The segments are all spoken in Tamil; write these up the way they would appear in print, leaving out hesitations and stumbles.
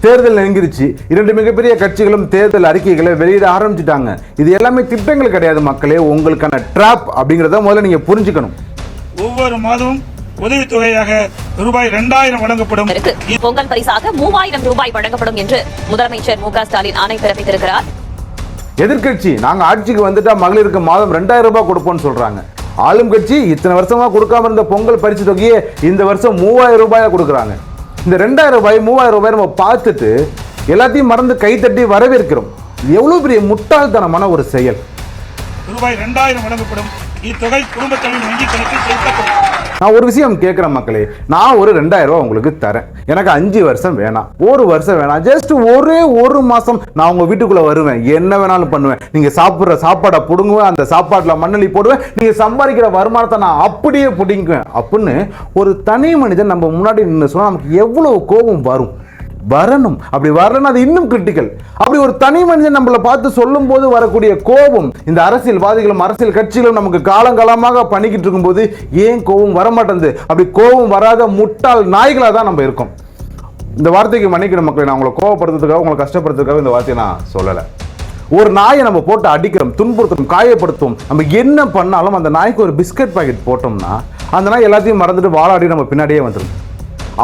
தேர்தல் நெருங்கிருச்சு. 2 மிகப்பெரிய கட்சிகளும் தேர்தல் அறிக்கைகளை வெளியிட ஆரம்பிச்சுட்டாங்க. இது எல்லாமே திட்டங்கள் கிடையாது மக்களே, உங்களுக்கான ட்ராப் அப்படிங்கறத முதல்ல நீங்க புரிஞ்சுக்கணும். ஒவ்வொரு மாதமும் உதவித்தொகையாக ரூபாய் 2000 வழங்கப்படும். பொங்கல் பரிசாக 3000 ரூபாய் வழங்கப்படும் என்று முதலமைச்சர் மு க ஸ்டாலின் ஆணை பிறப்பித்திருக்கிறார். எதிர்கட்சி நாங்க ஆட்சிக்கு வந்துட்டா மகளிருக்கு மாதம் 2000 ரூபாய் கொடுப்போம்னு சொல்றாங்க. ஆளும் கட்சி இத்தனை வருஷமா கொடுக்காம இருந்த பொங்கல் பரிசு தொகையை இந்த வருஷம் 3000 ரூபாயா கொடுக்குறாங்க. இந்த 2000 ரூபாய் 3000 ரூபாய் நம்ம பார்த்துட்டு எல்லாத்தையும் மறந்து கைத்தட்டி வரவேற்கிறோம். எவ்வளவு பெரிய முட்டாள்தனமான ஒரு செயல். ரூபாய் 2000 வழங்கப்படும். இத்தொகை குடும்பத்தின் வங்கி கணக்கில் செலுத்தப்படும். நான் ஒரு விஷயம் கேட்கிறேன் மக்களே, நான் ஒரு 2000 ரூபாய் உங்களுக்கு தரேன். எனக்கு 5 வருஷம் வேணாம், 1 வருஷம் வேணாம், ஜஸ்ட் ஒரே 1 மாசம் நான் உங்க வீட்டுக்குள்ள வருவேன், என்ன வேணாலும் பண்ணுவேன். நீங்க சாப்பிடுற சாப்பாடை புடுங்குவேன், அந்த சாப்பாட்டுல மண்ணலி போடுவேன், நீங்க சம்பாதிக்கிற வருமானத்தை நான் அப்படியே புடிங்குவேன் அப்படின்னு ஒரு தனி மனிதன் நம்ம முன்னாடி நின்று சொன்னா நமக்கு எவ்வளவு கோபம் வரும். வரணும். அப்படி வரலன்னா அது இன்னும் கிரிட்டிக்கல். அப்படி ஒரு தனி மனிதன் நம்மளை பார்த்து சொல்லும் போது வரக்கூடிய கோபம் இந்த அரசியல்வாதிகளும் அரசியல் கட்சிகளும் நமக்கு காலங்காலமாக பண்ணிக்கிட்டு இருக்கும்போது ஏன் கோபம் வரமாட்டேங்குது? அப்படி கோபம் வராத முட்டாள் நாய்களாக தான் நம்ம இருக்கோம். இந்த வார்த்தைக்கு மன்னிக்கிற மக்களை, நான் உங்களை கோபப்படுத்துறதுக்காக உங்களை கஷ்டப்படுத்துறதுக்காக இந்த வார்த்தையை நான் சொல்லலை. ஒரு நாயை நம்ம போட்டு அடிக்கிறோம், துன்புறுத்துறோம், காயப்படுத்துவோம். நம்ம என்ன பண்ணாலும் அந்த நாய்க்கு ஒரு பிஸ்கட் பாக்கெட் போட்டோம்னா அந்த நாய் எல்லாத்தையும் மறந்துட்டு வாழாடி நம்ம பின்னாடியே வந்துடும்.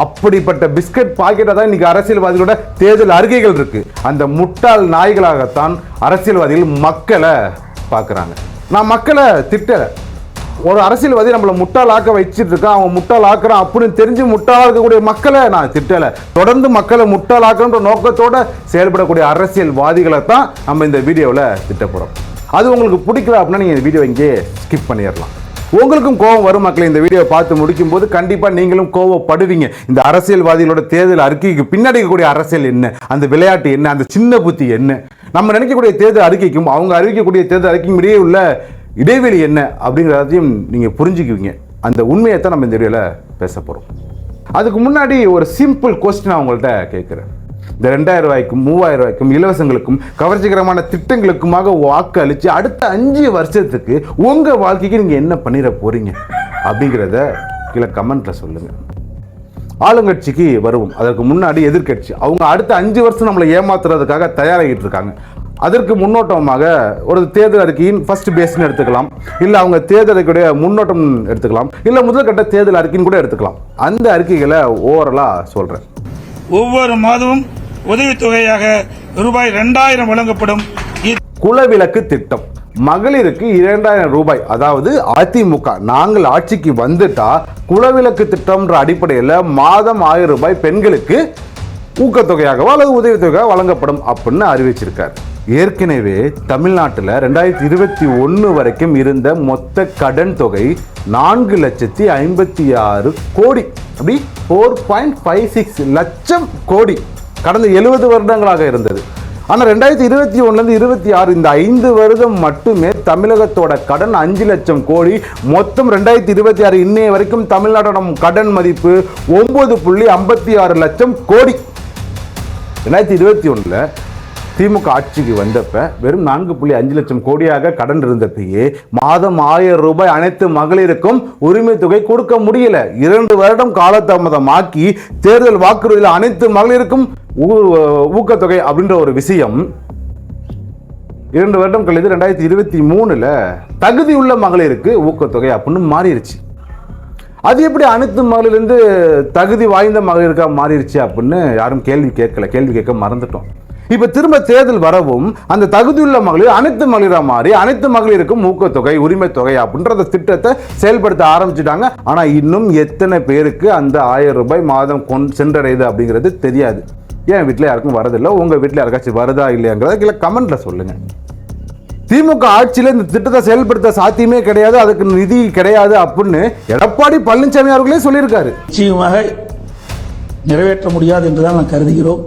அப்படிப்பட்ட பிஸ்கட் பாக்கெட்டை தான் இன்னைக்கு அரசியல்வாதிகளோட தேர்தல் அறிக்கைகள் இருக்கு. அந்த முட்டாள் நாய்களாகத்தான் அரசியல்வாதிகள் மக்களை பார்க்குறாங்க. நான் மக்களை திட்டலை. ஒரு அரசியல்வாதி நம்மளை முட்டாளாக்க வச்சுட்டு இருக்கான், அவன் முட்டாள் ஆக்குறான் அப்படின்னு தெரிஞ்சு முட்டாளாக இருக்கக்கூடிய மக்களை நான் திட்டலை. தொடர்ந்து மக்களை முட்டாளாக்குன்ற நோக்கத்தோட செயல்படக்கூடிய அரசியல்வாதிகளை தான் நம்ம இந்த வீடியோவில் திட்டப்போகிறோம். அது உங்களுக்கு பிடிக்கல அப்படின்னா நீங்கள் இந்த வீடியோ இங்கே ஸ்கிப் பண்ணிடலாம். உங்களுக்கும் கோபம் வரும் மக்களை. இந்த வீடியோ பார்த்து முடிக்கும் போது கண்டிப்பா நீங்களும் கோபப்படுவீங்க. இந்த அரசியல்வாதிகளோட தேர்தல் அறிக்கைக்கு பின்னாடி இருக்கக்கூடிய அரசியல் என்ன, அந்த விளையாட்டு என்ன, அந்த சின்ன புத்தி என்ன, நம்ம நினைக்கக்கூடிய தேர்தல் அறிக்கைக்கும் அவங்க அறிவிக்கக்கூடிய தேர்தல் அறிக்கைக்கும் இடையே உள்ள இடைவெளி என்ன அப்படிங்கிறதையும் நீங்க புரிஞ்சுக்குவீங்க. அந்த உண்மையை தான் நம்ம இந்த வீடியோல பேச போறோம். அதுக்கு முன்னாடி ஒரு சிம்பிள் கொஸ்டின் அவங்கள்ட்ட கேட்கிறேன். இந்த 2000 ரூபாய்க்கும் 3000 ரூபாய்க்கும் இலவசங்களுக்கும் கவர்ச்சிகரமான திட்டங்களுக்குமாக வாக்கு அளிச்சு அடுத்த 5 வருஷத்துக்கு உங்க வாழ்க்கைக்கு நீங்க என்ன பண்ணிட போறீங்க அப்படிங்கிறத கீழே கமெண்ட்ல சொல்லுங்க. ஆளுங்கட்சிக்கு வருவோம். அதற்கு முன்னாடி எதிர்கட்சி அவங்க அடுத்த 5 வருஷம் நம்மளை ஏமாத்துறதுக்காக தயாராகிட்டு இருக்காங்க. அதற்கு முன்னோட்டமாக ஒரு தேர்தல் அறிக்கையின் ஃபர்ஸ்ட் பேஸ்ன்னு எடுத்துக்கலாம், இல்லை அவங்க தேர்தல் அறிக்கையுடைய முன்னோட்டம் எடுத்துக்கலாம், இல்லை முதல்கட்ட தேர்தல் அறிக்கைன்னு கூட எடுத்துக்கலாம். அந்த அறிக்கைகளை ஓவரலா சொல்றேன். ஒவ்வொரு மாதமும் உதவித்தொகையாக ரூபாய் 2000 வழங்கப்படும். குலவிளக்கு திட்டம் மகளிருக்கு 2000 ரூபாய். அதாவது அதிமுக நாங்கள் ஆட்சிக்கு வந்துட்டா குலவிளக்கு திட்டம்ன்ற அடிப்படையில் மாதம் 1000 ரூபாய் பெண்களுக்கு ஊக்கத்தொகையாகவோ அல்லது உதவித்தொகையாக வழங்கப்படும் அப்படின்னு அறிவிச்சிருக்காரு. ஏற்கனவே தமிழ்நாட்டில் 2021 வரைக்கும் இருந்த மொத்த கடன் தொகை 4,56,00,000 கோடி. அப்படி 4.56 லட்சம் கோடி கடந்த 70 வருடங்களாக இருந்தது. ஆனால் 2021 26 இந்த 5 வருடம் மட்டுமே தமிழகத்தோட கடன் 5 லட்சம் கோடி. மொத்தம் 2026 இன்னைய வரைக்கும் தமிழ்நாட்டோட கடன் மதிப்பு 9.56 லட்சம் கோடி. 2021 திமுக ஆட்சிக்கு வந்தப்ப வெறும் 4.5 லட்சம் கோடியாக கடன் இருந்தப்பயே மாதம் 1000 ரூபாய் அனைத்து மகளிருக்கும் உரிமை தொகை கொடுக்க முடியல. 2 வருடம் காலதாமதமாக்கி தேர்தல் வாக்குறுதியில் அனைத்து மகளிருக்கும் ஊக்கத்தொகை அப்படின்ற ஒரு விஷயம் 2 வருடம் கழித்து 2023 தகுதியுள்ள மகளிருக்கு ஊக்கத்தொகை அப்படின்னு மாறிடுச்சு. அது எப்படி அனைத்து மகளிலிருந்து தகுதி வாய்ந்த மகளிருக்கா மாறிடுச்சு அப்படின்னு யாரும் கேள்வி கேட்க மறந்துட்டோம். இப்ப திரும்ப தேர்தல் வரவும் அந்த தகுதியுள்ள மகளிர் அனைத்து மகளிரா மாறி அனைத்து மகளிருக்கும் ஊக்கத்தொகை உரிமை தொகை அப்படின்ற திட்டத்தை செயல்படுத்த ஆரம்பிச்சுட்டாங்க. ஆனா இன்னும் எத்தனை பேருக்கு அந்த 1000 ரூபாய் மாதம் சென்றடையுது அப்படிங்கிறது தெரியாது. என் வீட்டில் யாருக்கும் வரதில்லை, உங்க வீட்டில் யாருக்காச்சும் வருதா இல்லையாங்கிறத கீழே கமெண்ட்ல சொல்லுங்க. திமுக ஆட்சியில் இந்த திட்டத்தை செயல்படுத்த சாத்தியமே கிடையாது, அதுக்கு நிதி கிடையாது அப்படின்னு எடப்பாடி பழனிசாமி அவர்களே சொல்லியிருக்காரு. நிச்சயமாக நிறைவேற்ற முடியாது என்றுதான் நான் கருதுகிறோம்.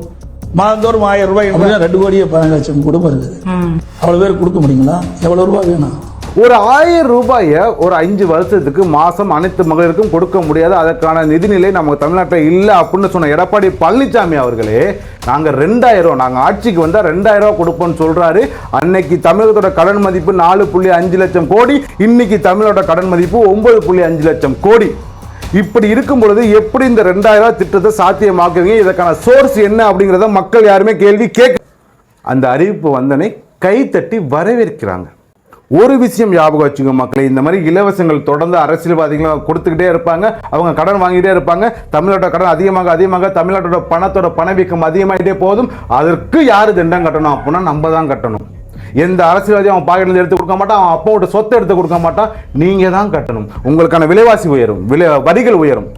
மாதந்தோறும் 1000 ரூபாய் 2,14,00,000 குடும்பம் இருக்குது. அவ்வளவு பேர் கொடுக்க முடியுங்களா? எவ்வளவு ரூபாய் வேணும்? ஒரு 1000 ரூபாயை ஒரு 5 வருஷத்துக்கு மாசம் அனைத்து மகளிருக்கும் கொடுக்க முடியாது, அதற்கான நிதிநிலை நம்ம தமிழ்நாட்டில் இல்லை அப்படின்னு சொன்ன எடப்பாடி பழனிசாமி அவர்களே நாங்கள் 2000 நாங்கள் ஆட்சிக்கு வந்தால் 2000 ரூபா கொடுப்போம்னு சொல்றாரு. அன்னைக்கு தமிழகத்தோட கடன் மதிப்பு 4.5 லட்சம் கோடி, இன்னைக்கு தமிழோட கடன் மதிப்பு 9.5 லட்சம் கோடி. இப்படி இருக்கும் பொழுது எப்படி இந்த 2000 திட்டத்தை சாத்தியமாக்குவீங்க? இதற்கான சோர்ஸ் என்ன அப்படிங்கிறத மக்கள் யாருமே கேள்வி கேட்க. அந்த அறிவிப்பு வந்தனை கைத்தட்டி வரவேற்கிறாங்க. ஒரு விஷயம் ஞாபகம் வச்சுக்கோ மக்களே, இந்த மாதிரி இலவசங்கள் தொடர்ந்து அரசியல்வாதிகள் கொடுத்துக்கிட்டே இருப்பாங்க. அவங்க கடன் வாங்கிட்டே இருப்பாங்க. தமிழ்நாட்டோட கடன் அதிகமாக தமிழ்நாட்டோட பணத்தோட பணவீக்கம் அதிகமாகிட்டே போதும். அதற்கு யாரு தண்டம் கட்டணும் அப்படின்னா நம்ம தான் கட்டணும். எந்த அரசியல்வாதியும் அவன் பாக்கெட்ல எடுத்து கொடுக்க மாட்டான், அவன் அப்பாவோட சொத்தை எடுத்து கொடுக்க மாட்டான். நீங்க தான் கட்டணும். உங்களுக்கான விலைவாசி உயரும், வரிகள் உயரும்.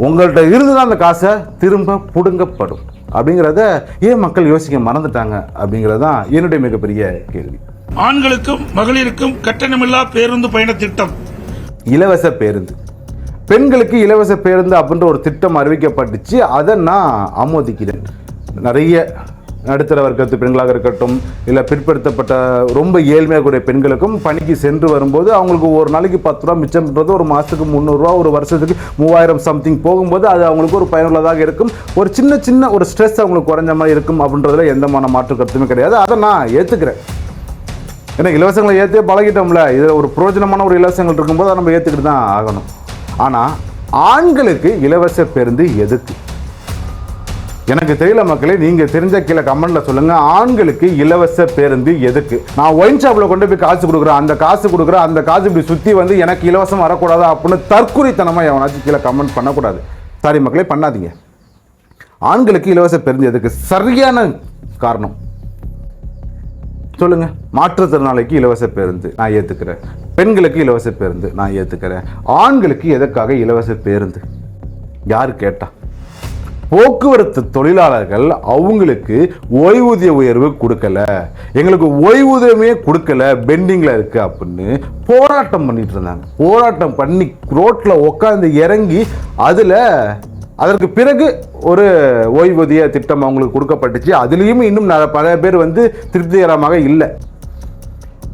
உங்கள்கிட்ட இருந்துதான் அந்த காசை திரும்ப புடுங்கப்படும். அப்படிங்கிறத ஏன் மக்கள் யோசிக்க மறந்துட்டாங்க அப்படிங்கிறதான் என்னுடைய மிகப்பெரிய கேள்வி. ஆண்களுக்கும் மகளிருக்கும் கட்டணமில்லா பேருந்து பயண திட்டம், இலவச பேருந்து, பெண்களுக்கு இலவச பேருந்து அப்படின்ற ஒரு திட்டம் அறிவிக்கப்பட்டுச்சு. அதை நான் ஆமோதிக்கிறேன். நிறைய நடுத்தர வர்க்கத்து பெண்களாக இருக்கட்டும், இல்லை பிற்படுத்தப்பட்ட ரொம்ப ஏழ்மையாக கூடிய பெண்களுக்கும் பணிக்கு சென்று வரும்போது அவங்களுக்கு ஒரு நாளைக்கு 10 ரூபா மிச்சம் பண்ணுறது, ஒரு மாதத்துக்கு 300 ரூபா, ஒரு வருஷத்துக்கு 3000 சம்திங் போகும்போது அது அவங்களுக்கு ஒரு பயனுள்ளதாக இருக்கும். ஒரு சின்ன ஒரு ஸ்ட்ரெஸ் அவங்களுக்கு குறைஞ்ச மாதிரி இருக்கும். அப்படின்றதுல எந்தமான மாற்று கருத்துமே கிடையாது. அதை நான் ஏற்றுக்கிறேன். ஏன்னா இலவசங்களை ஏற்றே பழகிட்டோம்ல, இதில் ஒரு பிரயோஜனமான ஒரு இலவசங்கள் இருக்கும்போது அதை நம்ம ஏற்றுக்கிட்டு தான் ஆகணும். ஆனால் ஆண்களுக்கு இலவச பேருந்து எதுக்கு? எனக்கு தெரியல மக்களே, நீங்க தெரிஞ்ச கீழே கமெண்ட்ல சொல்லுங்க. ஆண்களுக்கு இலவச பேருந்து எதுக்கு? நான் ஒயின் ஷாப்ல கொண்டு போய் காசு கொடுக்குறேன், அந்த காசு இப்படி சுத்தி வந்து எனக்கு இலவசம் வரக்கூடாதா அப்படின்னு தற்குறித்தனமா எவனாச்சும் கீழே கமெண்ட் பண்ணக்கூடாது. சாரி மக்களே, பண்ணாதீங்க. ஆண்களுக்கு இலவச பேருந்து எதுக்கு? சரியான காரணம் சொல்லுங்க. மாற்றுத்திறனாளிக்கு இலவச பேருந்து நான் ஏத்துக்கிறேன், பெண்களுக்கு இலவச பேருந்து நான் ஏத்துக்கிறேன். ஆண்களுக்கு எதற்காக இலவச பேருந்து? யாரு கேட்டா? போக்குவரத்து தொழிலாளர்கள் அவங்களுக்கு ஓய்வூதிய உயர்வு கொடுக்கல, எங்களுக்கு ஓய்வூதியமே கொடுக்கல, பெண்டிங்ல இருக்கு அப்படின்னு போராட்டம் பண்ணிட்டு இருந்தாங்க. போராட்டம் பண்ணி ரோட்ல உட்காந்து இறங்கி அதற்கு பிறகு ஒரு ஓய்வூதிய திட்டம் அவங்களுக்கு கொடுக்கப்பட்டுச்சு. அதுலேயும் இன்னும் பல பேர் வந்து திருப்திகரமாக இல்லை.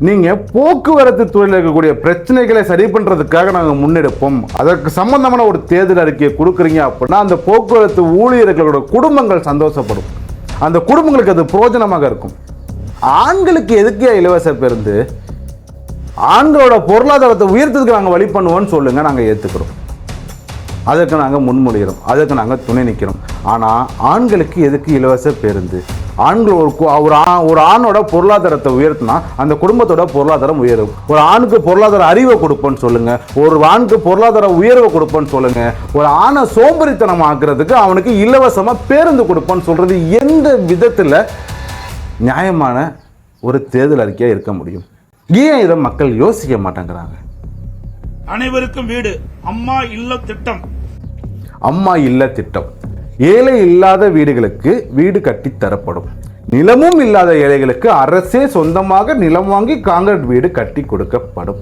நீங்க போக்குவரத்து துறையில் இருக்கக்கூடிய பிரச்சனைகளை சரி பண்றதுக்காக நாங்கள் முன்னெடுப்போம், அதற்கு சம்பந்தமான ஒரு தேர்தல் அறிக்கையை கொடுக்குறீங்க அப்படின்னா அந்த போக்குவரத்து ஊழியர்களோட குடும்பங்கள் சந்தோஷப்படும், அந்த குடும்பங்களுக்கு அது பிரயோஜனமாக இருக்கும். ஆண்களுக்கு எதுக்கே இலவச பேருந்து? ஆண்களோட பொருளாதாரத்தை உயர்த்ததுக்கு நாங்கள் வழி பண்ணுவோம்னு சொல்லுங்க, நாங்கள் ஏற்றுக்கிறோம். அதற்கு நாங்கள் முன்மொழிகிறோம், அதற்கு நாங்கள் துணை நிற்கிறோம். ஆனால் ஆண்களுக்கு எதுக்கு இலவச பேருந்து? ஆண்கள் ஒரு ஆணோட பொருளாதாரத்தை உயர்த்தினா அந்த குடும்பத்தோட பொருளாதாரம் உயரும். ஒரு ஆணுக்கு பொருளாதார அறிவை கொடுப்போன்னு சொல்லுங்க, ஒரு ஆணுக்கு பொருளாதார உயர்வை கொடுப்போன்னு சொல்லுங்க. ஒரு ஆணை சோம்பரித்தனம் ஆக்குறதுக்கு அவனுக்கு இலவசமா பேருந்து கொடுப்போன்னு சொல்றது எந்த விதத்துல நியாயமான ஒரு தேர்தல் அறிக்கையா இருக்க முடியும்? ஏன் இதை மக்கள் யோசிக்க மாட்டேங்கிறாங்க? அனைவருக்கும் வீடு, அம்மா இல்ல திட்டம். அம்மா இல்ல திட்டம், ஏழை இல்லாத வீடுகளுக்கு வீடு கட்டி தரப்படும். நிலமும் இல்லாத ஏழைகளுக்கு அரசே சொந்தமாக நிலம் வாங்கி காங்கிரீட் வீடு கட்டி கொடுக்கப்படும்.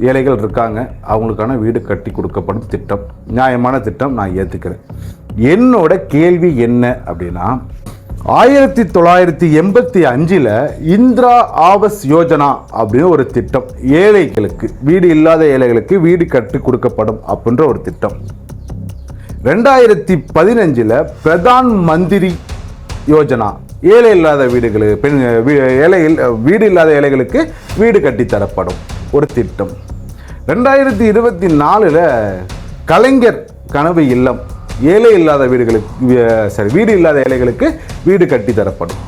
ஏழைகள் இருக்காங்க, அவங்களுக்கான வீடு கட்டி கொடுக்கப்படும் திட்டம், நியாயமான திட்டம், நான் ஏத்துக்கிறேன். என்னோட கேள்வி என்ன அப்படின்னா, 1985 இந்திரா ஆவாஸ் யோஜனா அப்படின்னு ஒரு திட்டம், ஏழைகளுக்கு வீடு இல்லாத ஏழைகளுக்கு வீடு கட்டி கொடுக்கப்படும் அப்படின்ற ஒரு திட்டம். 2015 பிரதான் மந்திரி யோஜனா, ஏழை இல்லாத வீடுகளுக்கு வீடு இல்லாத ஏழைகளுக்கு வீடு கட்டி தரப்படும் ஒரு திட்டம். 2024 கலைஞர் கனவு இல்லம், ஏழை இல்லாத வீடு இல்லாத ஏழைகளுக்கு வீடு கட்டி தரப்படும்.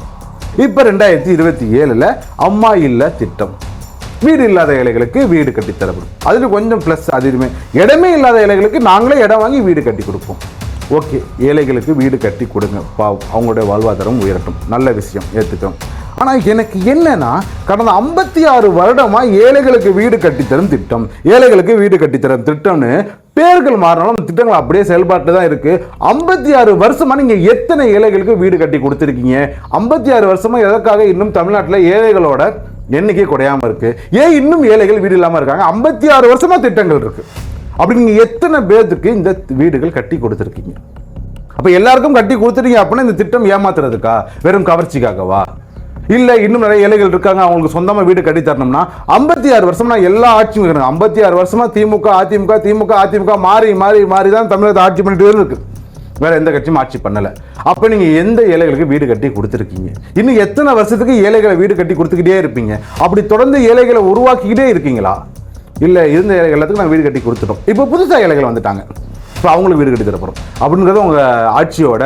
இப்ப 2027 அம்மா இல்ல திட்டம், வீடு இல்லாத ஏழைகளுக்கு வீடு கட்டி தரப்படும். அதுல கொஞ்சம் பிளஸ், அதுவுமே இடமே இல்லாத ஏழைகளுக்கு நாங்களே இடம் வாங்கி வீடு கட்டி கொடுப்போம். ஓகே, ஏழைகளுக்கு வீடு கட்டி கொடுங்க, அவங்களுடைய வாழ்வாதாரம் உயரட்டும், நல்ல விஷயம், ஏத்துக்கிறோம். ஆனா எனக்கு என்னன்னா, கடந்த 56 வருடமா ஏழைகளுக்கு வீடு கட்டித்தரும் திட்டம், ஏழைகளுக்கு வீடு கட்டித்தரும் திட்டம்னு பேர்கள் மாறினாலும் திட்டங்கள் அப்படியே செயல்பாட்டு தான் இருக்கு. 56 வருஷமா நீங்க எத்தனை ஏழைகளுக்கு வீடு கட்டி கொடுத்துருக்கீங்க? 56 வருஷமா எதற்காக இன்னும் தமிழ்நாட்டில் ஏழைகளோட எண்ணிக்கை குறையாம இருக்கு? ஏன் இன்னும் ஏழைகள் வீடு இல்லாம இருக்காங்க? 56 வருஷமா திட்டங்கள் இருக்கு. அப்படி நீங்க எத்தனை பேருக்கு இந்த வீடுகள் கட்டி கொடுத்துருக்கீங்க? அப்ப எல்லாருக்கும் கட்டி கொடுத்துட்டீங்க அப்படின்னா இந்த திட்டம் ஏமாத்துறதுக்கா, வெறும் கவர்ச்சிக்காகவா? இல்ல இன்னும் நிறைய ஏழைகள் இருக்காங்க, அவங்களுக்கு சொந்தமா வீடு கட்டி தரணும்னா 56 வருஷமா எல்லா ஆட்சியும் 56 வருஷமா திமுக அதிமுக மாறி மாறி மாறி தான் தமிழகத்தை ஆட்சி பண்ணிட்டு இருக்கு, வேற எந்த கட்சியும் ஆட்சி பண்ணல. அப்ப நீங்க எந்த ஏழைகளுக்கு வீடு கட்டி கொடுத்துருக்கீங்க? இன்னும் எத்தனை வருஷத்துக்கு ஏழைகளை வீடு கட்டி கொடுத்துக்கிட்டே இருப்பீங்க? அப்படி தொடர்ந்து ஏழைகளை உருவாக்கிக்கிட்டே இருக்கீங்களா? இல்லை இருந்த ஏழைகள் எல்லாத்துக்கும் நாங்கள் வீடு கட்டி கொடுத்துட்டோம். இப்போ புதுசாக ஏழைகள் வந்துட்டாங்க, இப்போ அவங்களுக்கு வீடு கட்டி தரப்போகிறோம் அப்படிங்கிறது உங்கள் ஆட்சியோட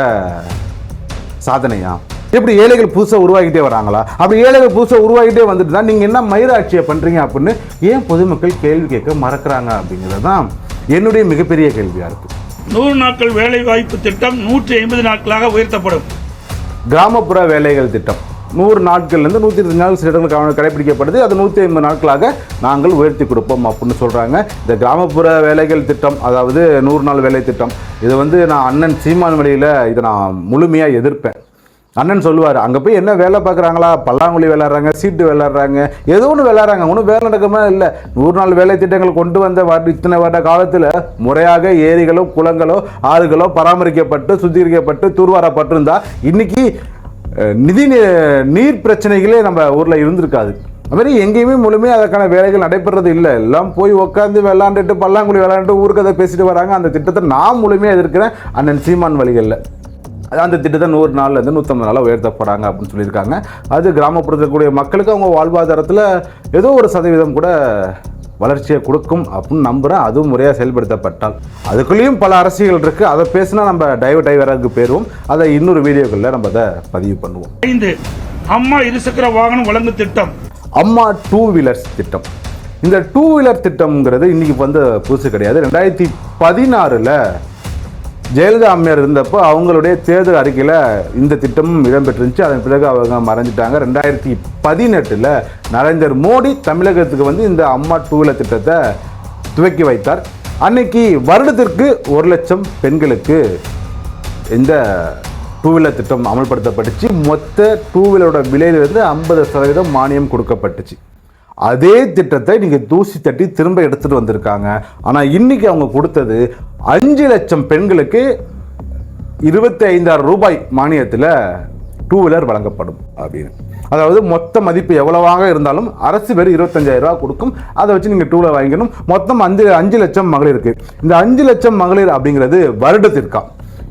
சாதனையா? எப்படி ஏழைகள் புதுசாக உருவாகிட்டே வராங்களா? அப்படி ஏழைகள் புதுசாக உருவாகிட்டே வந்துட்டு தான் நீங்கள் என்ன மயிர ஆட்சியை பண்ணுறீங்க அப்படின்னு ஏன் பொதுமக்கள் கேள்வி கேட்க மறக்கிறாங்க அப்படிங்கிறது தான் என்னுடைய மிகப்பெரிய கேள்வியாக இருக்குது. 100 நாட்கள் வேலை வாய்ப்பு திட்டம் 150 நாட்களாக உயர்த்தப்படும். கிராமப்புற வேலைகள் திட்டம் 100 நாட்கள்லேருந்து 120 நாள் சில இடங்கள் கடைபிடிக்கப்படுது. அது 150 நாட்களாக நாங்கள் உயர்த்தி கொடுப்போம் அப்படின்னு சொல்கிறாங்க. இந்த கிராமப்புற வேலைகள் திட்டம், அதாவது 100 நாள் வேலை திட்டம், இது நான் அண்ணன் சீமான் வழியில் இதை நான் முழுமையாக எதிர்ப்பேன். அண்ணன் சொல்லுவார், அங்கே போய் என்ன வேலை பார்க்குறாங்களா, பல்லாங்குழி விளையாடுறாங்க, சீட்டு விளையாடுறாங்க, ஏதோ ஒன்று விளையாடுறாங்க, ஒன்றும் வேலை நடக்கமே இல்லை. 100 நாள் வேலை திட்டங்கள் கொண்டு வந்த இத்தனை வருட காலத்தில் முறையாக ஏரிகளோ குளங்களோ ஆறுகளோ பராமரிக்கப்பட்டு சுத்திகரிக்கப்பட்டு தூர்வாரப்பட்டிருந்தா இன்னைக்கு நீர் பிரச்சனைகளே நம்ம ஊரில் இருந்திருக்காது. அதுமாதிரி எங்கேயுமே முழுமையாக அதற்கான வேலைகள் நடைபெறது இல்லை. எல்லாம் போய் உட்காந்து விளாண்டுட்டு பல்லாங்குழி விளாண்டுட்டு ஊருக்கு பேசிட்டு வராங்க. அந்த திட்டத்தை நான் முழுமையாக எதிர்க்கிறேன் அண்ணன் சீமான் வழிகளில். அந்த திட்டத்தை 100 நாள்லேருந்து 150 நாளாக உயர்த்த போகிறாங்க அப்படின்னு சொல்லியிருக்காங்க. அது கிராமப்புறத்தில் கூடிய மக்களுக்கு அவங்க வாழ்வாதாரத்தில் ஏதோ ஒரு சதவீதம் கூட வளர்ச்சியை கொடுக்கும் அப்படின்னு நம்புகிறேன். அதுவும் முறையாக செயல்படுத்தப்பட்டால். அதுக்குள்ளேயும் பல அரசியல் இருக்குது, அதை பேசினா நம்ம டைவராக போயிடுவோம். அதை இன்னொரு வீடியோக்களில் நம்ம அதை பதிவு பண்ணுவோம். 5 அம்மா இருசக்கர வாகனம் வழங்கும் திட்டம். அம்மா 2 வீலர்ஸ் திட்டம். இந்த 2 வீலர் திட்டம்ங்கிறது இன்னைக்கு புதுசு கிடையாது. 2016 ஜெயலலிதா அம்மையார் இருந்தப்போ அவங்களுடைய தேர்தல் அறிக்கையில் இந்த திட்டமும் இடம்பெற்றிருந்துச்சு. அதன் பிறகு அவங்க மறைஞ்சிட்டாங்க. 2018 நரேந்திர மோடி தமிழகத்துக்கு இந்த அம்மா 2 வீலர் திட்டத்தை துவக்கி வைத்தார். அன்னைக்கு வருடத்திற்கு 1 லட்சம் பெண்களுக்கு இந்த 2 வீலர் திட்டம் அமல்படுத்தப்பட்டுச்சு. மொத்த 2 வீலரோட விலையிலிருந்து 50% மானியம் கொடுக்கப்பட்டுச்சு. அதே திட்டத்தை நீங்கள் தூசி தட்டி திரும்ப எடுத்துகிட்டு வந்திருக்காங்க. ஆனால் இன்னைக்கு அவங்க கொடுத்தது 5 லட்சம் பெண்களுக்கு 25,000 ரூபாய் மானியத்தில் 2 வீலர் வழங்கப்படும் அப்படின்னு. அதாவது மொத்த மதிப்பு எவ்வளவாக இருந்தாலும் அரசு வெறும் 25,000 ரூபா கொடுக்கும். அதை வச்சு நீங்கள் 2 வீலர் வாங்கிக்கணும். மொத்தம் 5 லட்சம் மகளிருக்கு. இந்த 5 லட்சம் மகளிர் அப்படிங்கிறது வருடத்திற்கா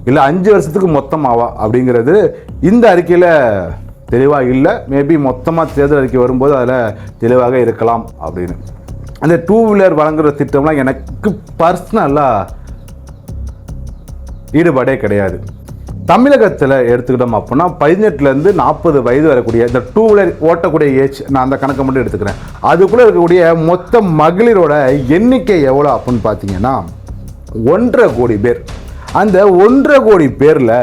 இல்லை 5 வருஷத்துக்கு மொத்தமாவா அப்படிங்கிறது இந்த அறிக்கையில் தெளிவாக இல்லை. மேபி மொத்தமாக தேர்தல் அறிக்கை வரும்போது அதில் தெளிவாக இருக்கலாம் அப்படின்னு. அந்த 2 வீலர் வழங்குகிற திட்டம்லாம் எனக்கு பர்சனலாக ஈடுபாடே கிடையாது. தமிழகத்தில் எடுத்துக்கிட்டோம் அப்படின்னா 18லேருந்து 40 வயது வரக்கூடிய இந்த 2 வீலர் ஓட்டக்கூடிய ஏஜ், நான் அந்த கணக்கை மட்டும் எடுத்துக்கிறேன். அதுக்குள்ளே இருக்கக்கூடிய மொத்த மகளிரோட எண்ணிக்கை எவ்வளோ அப்படின்னு பார்த்தீங்கன்னா 1.5 கோடி பேர். அந்த 1.5 கோடி பேரில்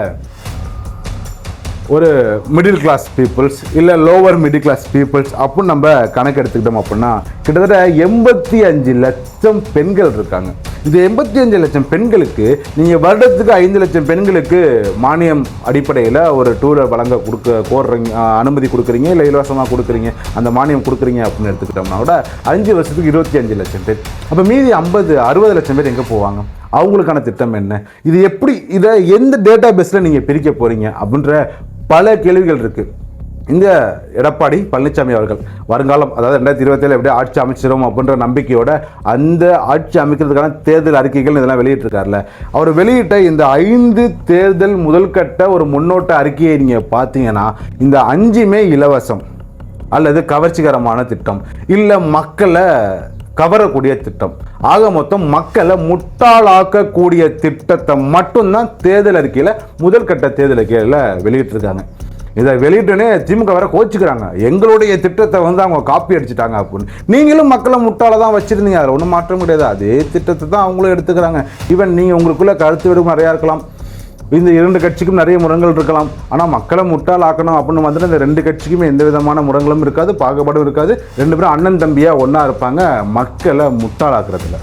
ஒரு மிடில் கிளாஸ் பீப்புள்ஸ் இல்லை லோவர் மிடில் கிளாஸ் பீப்புள்ஸ் அப்படின்னு நம்ம கணக்கு எடுத்துக்கிட்டோம் அப்படின்னா கிட்டத்தட்ட 85 லட்சம் பெண்கள் இருக்காங்க. இந்த 85 லட்சம் பெண்களுக்கு நீங்கள் வருடத்துக்கு 5 லட்சம் பெண்களுக்கு மானியம் அடிப்படையில் ஒரு 2 வீலர் வழங்க கோர்றீங்க, அனுமதி கொடுக்குறீங்க, இல்லை இலவசமாக கொடுக்குறீங்க, அந்த மானியம் கொடுக்குறீங்க அப்படின்னு எடுத்துக்கிட்டோம்னா கூட 5 வருஷத்துக்கு 25 லட்சம் பேர். அப்போ மீதி 60 லட்சம் பேர் எங்கே போவாங்க? அவங்களுக்கான திட்டம் என்ன? இது எப்படி, இதை எந்த டேட்டா பேஸில் நீங்கள் பிரிக்க போகிறீங்க அப்படின்ற பல கேள்விகள் இருக்குது. இந்த எடப்பாடி பழனிசாமி அவர்கள் வருங்காலம், அதாவது 2027 எப்படியே ஆட்சி அமைச்சிடும் அப்படின்ற நம்பிக்கையோட அந்த ஆட்சி அமைக்கிறதுக்கான தேர்தல் அறிக்கைகள் இதெல்லாம் வெளியிட்டிருக்காருல, அவர் வெளியிட்ட இந்த 5 தேர்தல் முதல்கட்ட ஒரு முன்னோட்ட அறிக்கையை நீங்கள் பார்த்தீங்கன்னா இந்த 5மே இலவசம் அல்லது கவர்ச்சிகரமான திட்டம், இல்லை மக்களை கவரக்கூடிய திட்டம். ஆக மொத்தம் மக்களை முட்டாளாக்கக்கூடிய திட்டத்தை மட்டும்தான் தேர்தல் அறிக்கையில் முதல்கட்ட தேர்தல் அறிக்கையில் வெளியிட்டிருக்காங்க. இதை வெளியிட்டோன்னே திமுக வர கோச்சிக்கிறாங்க, எங்களுடைய திட்டத்தை அவங்க காப்பி அடிச்சுட்டாங்க அப்படின்னு. நீங்களும் மக்களை முட்டாள தான் வச்சுருந்தீங்க, அதில் ஒன்றும் மாற்றம் கிடையாது. அதே திட்டத்தை தான் அவங்களும் எடுத்துக்கிறாங்க. ஈவன் நீங்கள் உங்களுக்குள்ள கருத்து வேறுபாடு நிறையா இருக்கலாம், இந்த 2 கட்சிக்கும் நிறைய முரண்கள் இருக்கலாம். ஆனால் மக்களை முட்டாளாக்கணும் அப்படின்னு வந்துட்டு இந்த 2 கட்சிக்குமே எந்த விதமான முரண்களும் இருக்காது, பாகுபாடும் இருக்காது. 2 பேரும் அண்ணன் தம்பியாக ஒன்றா இருப்பாங்க மக்களை முட்டாளாக்குறதுல.